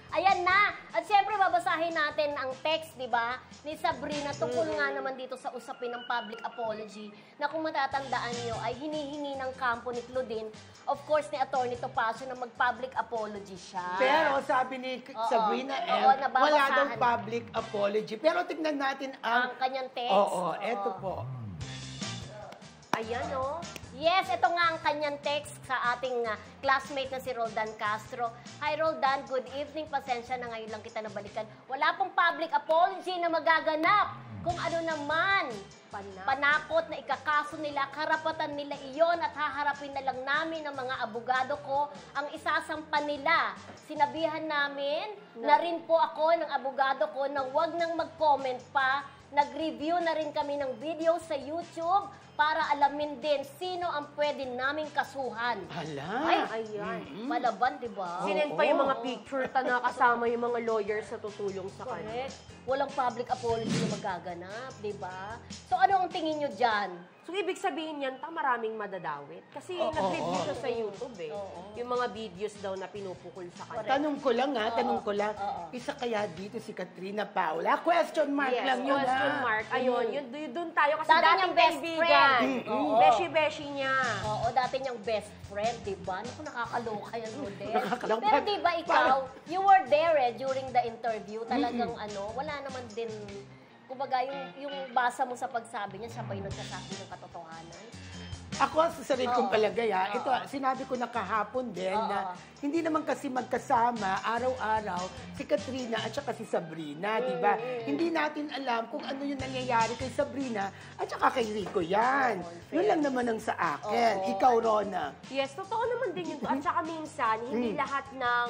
Ayan na. At syempre, babasahin natin ang text, di ba, ni Sabrina tungkol nga naman dito sa usapin ng public apology na kung matatandaan nyo ay hinihingi ng kampo ni Claudine, of course, ni Atty. Topacio na mag-public apology siya. Pero sabi ni Sabrina wala daw public apology. Pero tignan natin ang kanyang text. Oo, eto po. Ayan, oh. Yes, ito nga ang kanyang text sa ating classmate na si Roldan Castro. Hi, Roldan. Good evening. Pasensya na ngayon lang kita nabalikan. Wala pong public apology na magaganap. Kung ano naman, panakot na ikakaso nila, karapatan nila iyon at haharapin na lang namin ng mga abogado ko ang isasampa nila. Sinabihan namin na rin po ako ng abogado ko na wag nang mag-comment pa. Nag-review na rin kami ng video sa YouTube para alamin din sino ang pwede naming kasuhan. Hala! Ay, ayan. Malaban, di ba? Sinend pa yung mga picture na kasama yung mga lawyers sa tutulong sa kanya. Correct. Walang public apology na magaganap, di ba? So, ano ang tingin nyo dyan? So, ibig sabihin yan, maraming madadawit. Kasi nag-review siya sa YouTube eh. Yung mga videos daw na pinupukol sa kanya. Tanong ko lang tanong ko lang. Isa kaya dito si Katrina Paula? Question mark lang yun question mark. Ayun, doon tayo kasi Dati dating niyang best kaibigan. Beshi-beshi niya. Oo, dati niyang best friend, di ba? Naku, nakakaloka yan, Rodel. Nakakaloka. Pero di ba ikaw, you were there during the interview, talagang wala naman din, kumbaga yung basa mo sa pagsabi niya, sabay nagsasabi ng katotohanan. Ako, sa sarili kong palagay, ito, sinabi ko na kahapon din na hindi naman kasi magkasama araw-araw si Katrina at saka si Sabrina, di ba? Hindi natin alam kung ano yung nangyayari kay Sabrina at saka kay Rico yan. Yun lang naman ang sa akin. Ikaw, Rona. Yes, totoo naman din yun. At saka minsan, hindi lahat ng,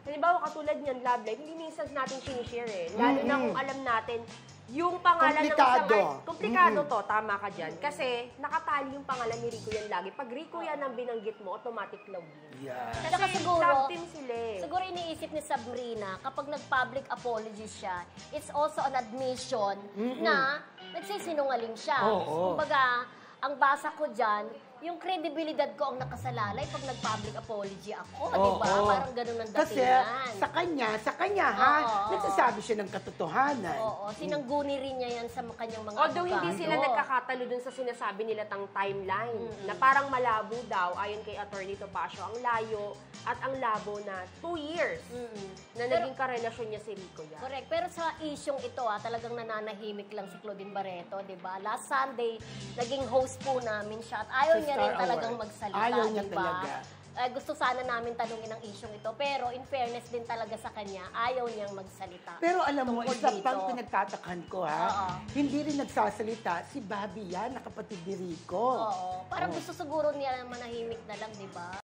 halimbawa katulad niyan, love life, hindi minsan natin sinishare eh. Lalo na kung alam natin, yung pangalan komplikado. Komplikado to, tama ka dyan. Kasi nakatali yung pangalan ni Rico yan lagi. Pag Rico yan ang binanggit mo, automatic love yun. Yeah. Saka Kasi siguro, love team sila eh. siguro iniisip ni Sabrina, kapag nag-public apology siya, it's also an admission na nagsisinungaling siya. Kumbaga, ang basa ko dyan, yung credibilidad ko ang nakasalalay pag nag-public apology ako, di ba? Parang ganun ang datingan. Kasi sa kanya nagsasabi siya ng katotohanan. Oo, sinangguni rin niya yan sa kanyang mga Although abogado. hindi sila nagkakatalo dun sa sinasabi nila tang timeline, na parang malabo daw, ayon kay Atty. Topacio, ang layo at ang labo na 2 years na naging karelasyon niya si Rico yan. Correct. Pero sa isyong ito, talagang nananahimik lang si Claudine Barreto, di ba? Last Sunday, naging host po namin siya at ayaw niya rin talagang magsalita, Ayaw niya di ba? talaga. Gusto sana namin tanungin ang isyong ito, pero in fairness din talaga sa kanya, ayaw niyang magsalita. Pero alam mo, tungkol isa dito. pang pinagtatakhan ko hindi rin nagsasalita si Bobby yan, na kapatid ni Rico. Oo. Parang gusto siguro niya manahimik na lang, di ba?